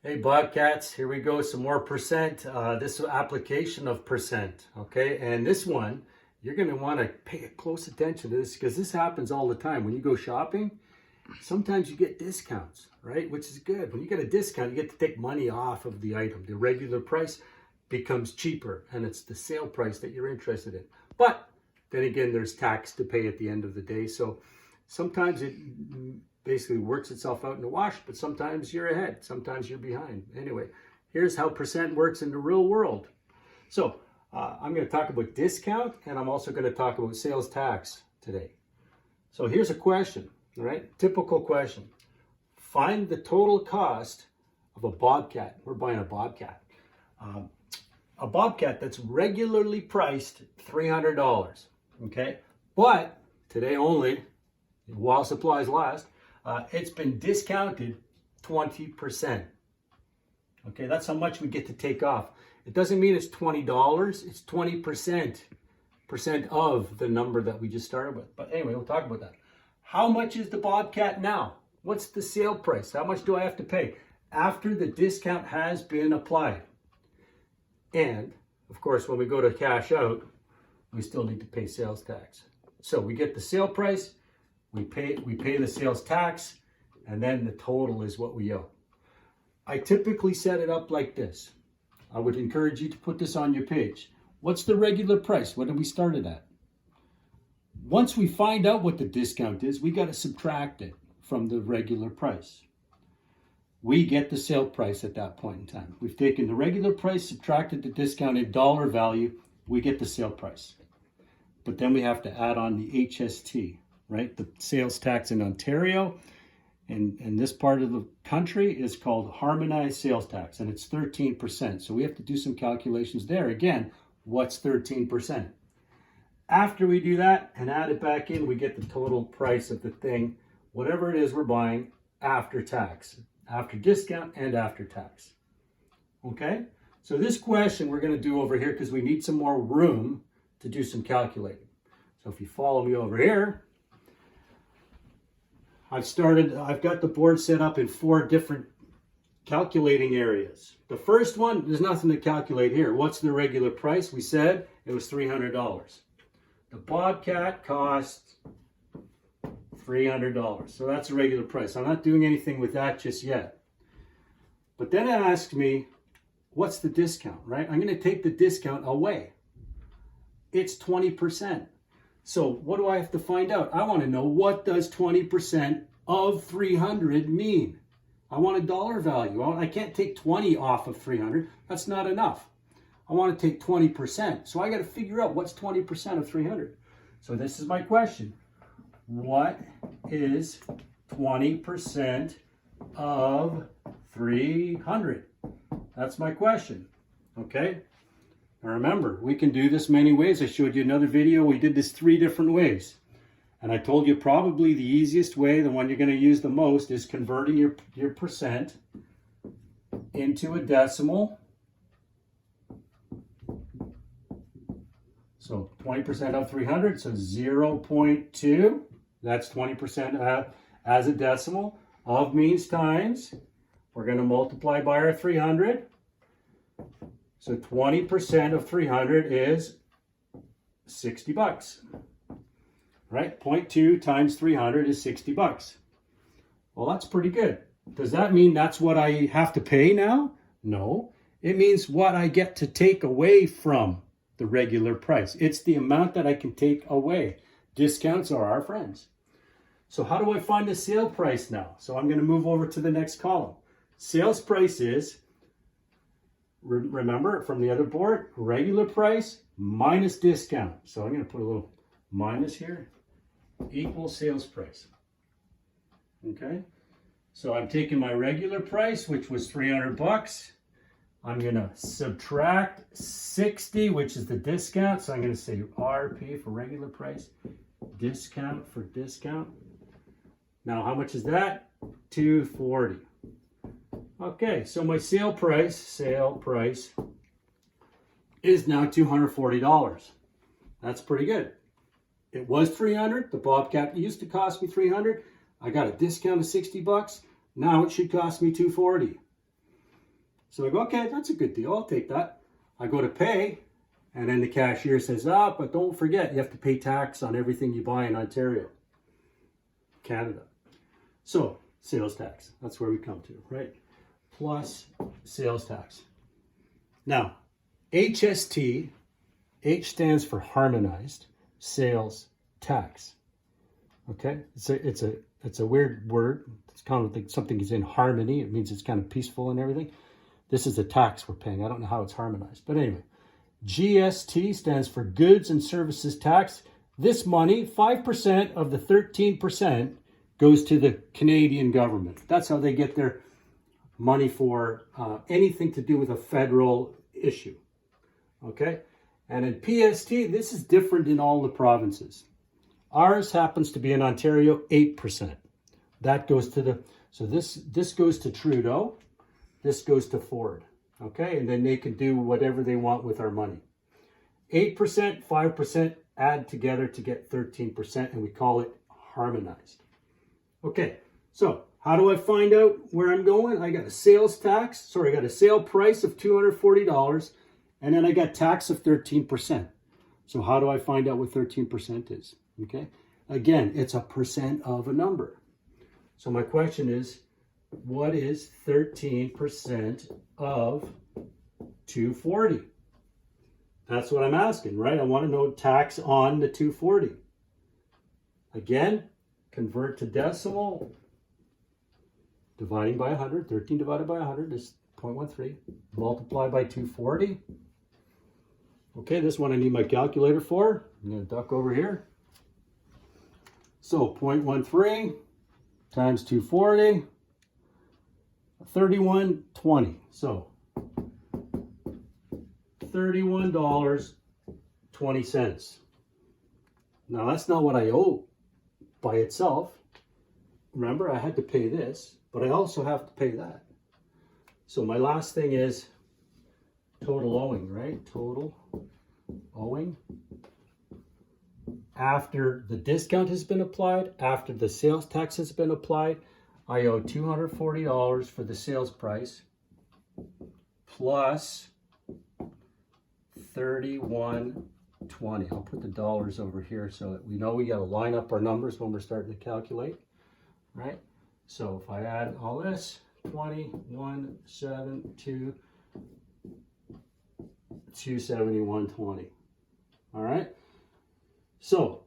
Hey Bobcats, here we go, some more percent. This application of percent, okay? And this one, you're gonna wanna pay close attention to this because this happens all the time. When you go shopping, sometimes you get discounts, right? Which is good. When you get a discount, you get to take money off of the item. The regular price becomes cheaper and it's the sale price that you're interested in. But then again, there's tax to pay at the end of the day. So sometimes it basically works itself out in the wash, but sometimes you're ahead, sometimes you're behind. Anyway, here's how percent works in the real world. So I'm going to talk about discount, and I'm also going to talk about sales tax today. So here's a question, all right? Typical question. Find the total cost of a bobcat. We're buying a bobcat. A bobcat that's regularly priced $300, okay? But today only, while supplies last, it's been discounted 20%. Okay, that's how much we get to take off. It doesn't mean it's $20, it's 20% of the number that we just started with. But anyway, we'll talk about that. How much is the bobcat now? What's the sale price? How much do I have to pay after the discount has been applied? And of course, when we go to cash out, we still need to pay sales tax. So we get the sale price, we pay the sales tax, and then the total is what we owe. I typically set it up like this. I would encourage you to put this on your page. What's the regular price? What did we start it at? Once we find out what the discount is, we got to subtract it from the regular price. We get the sale price at that point in time. We've taken the regular price, subtracted the discounted dollar value, we get the sale price. But then we have to add on the HST, right? The sales tax in Ontario and this part of the country is called harmonized sales tax, and it's 13%. So we have to do some calculations there. Again, what's 13%? After we do that and add it back in, we get the total price of the thing, whatever it is we're buying, after tax, after discount and after tax. Okay? So this question we're going to do over here because we need some more room to do some calculating. So if you follow me over here, I've got the board set up in 4 different calculating areas. The first one, there's nothing to calculate here. What's the regular price? We said it was $300. The bobcat cost $300. So that's a regular price. I'm not doing anything with that just yet. But then it asks me, what's the discount, right? I'm going to take the discount away. It's 20%. So what do I have to find out? I want to know, what does 20% of 300 mean? I want a dollar value. I can't take 20 off of 300. That's not enough. I want to take 20%. So I got to figure out what's 20% of 300. So this is my question. What is 20% of 300? That's my question. Okay? Now remember, we can do this many ways. I showed you another video. We did this 3 different ways. And I told you probably the easiest way, the one you're going to use the most, is converting your percent into a decimal. So 20% of 300, so 0.2. That's 20% as a decimal. Of means times. We're going to multiply by our 300. So 20% of 300 is $60, right? 0.2 times 300 is $60. Well, that's pretty good. Does that mean that's what I have to pay now? No, it means what I get to take away from the regular price. It's the amount that I can take away. Discounts are our friends. So how do I find the sale price now? So I'm going to move over to the next column. Sales price is, remember from the other board, regular price minus discount. So I'm going to put a little minus here, equals sales price. Okay, so I'm taking my regular price, which was $300. I'm going to subtract 60, which is the discount. So I'm going to say RP for regular price, discount for discount. Now, how much is that? $240. Okay, so my sale price is now $240. That's pretty good. It was $300. The bobcat used to cost me $300. I got a discount of $60. Now it should cost me $240. So I go, okay, that's a good deal. I'll take that. I go to pay, and then the cashier says, but don't forget, you have to pay tax on everything you buy in Ontario, Canada. So sales tax, that's where we come to, right? Plus sales tax. Now, HST, H stands for harmonized sales tax. Okay, it's a weird word. It's kind of like something is in harmony. It means it's kind of peaceful and everything. This is a tax we're paying. I don't know how it's harmonized, but anyway. GST stands for goods and services tax. This money, 5% of the 13%, goes to the Canadian government. That's how they get their money for anything to do with a federal issue. Okay, and in PST, this is different in all the provinces. Ours happens to be in Ontario, 8%. That goes to the, so this goes to Trudeau, this goes to Ford, okay? And then they can do whatever they want with our money. 8%, 5% add together to get 13%, and we call it harmonized. Okay, so how do I find out where I'm going? I got a sales tax, I got a sale price of $240, and then I got tax of 13%. So how do I find out what 13% is? Okay, again, it's a percent of a number. So my question is, what is 13% of 240? That's what I'm asking, right? I want to know tax on the 240. Again, convert to decimal. Dividing by 100, 13 divided by 100 is 0.13. Multiply by 240. Okay, this one I need my calculator for. I'm going to duck over here. So 0.13 times 240, 31.20. So $31.20. Now that's not what I owe by itself. Remember, I had to pay this, but I also have to pay that. So my last thing is total owing, right? Total owing. After the discount has been applied, after the sales tax has been applied, I owe $240 for the sales price plus $31.20. I'll put the dollars over here so that we know we got to line up our numbers when we're starting to calculate, right? So if I add all this, 21.72, 271.20. All right. So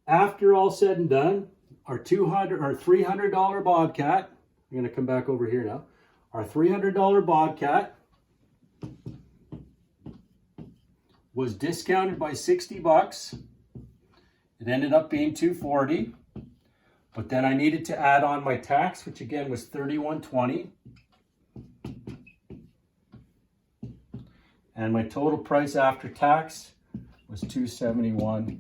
after all said and done, our $300 Bobcat, I'm going to come back over here now. Our $300 Bobcat was discounted by 60 bucks. It ended up being $240. But then I needed to add on my tax, which again was $31.20. And my total price after tax was $271.20.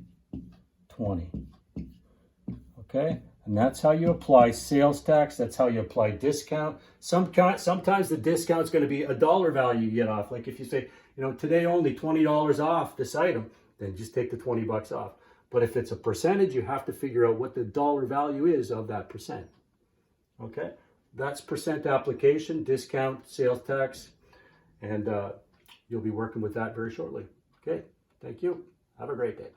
Okay, and that's how you apply sales tax. That's how you apply discount. Sometimes the discount is going to be a dollar value you get off. Like if you say, you know, today only $20 off this item, then just take the 20 bucks off. But if it's a percentage, you have to figure out what the dollar value is of that percent. Okay, that's percent application, discount, sales tax, and you'll be working with that very shortly. Okay, thank you. Have a great day.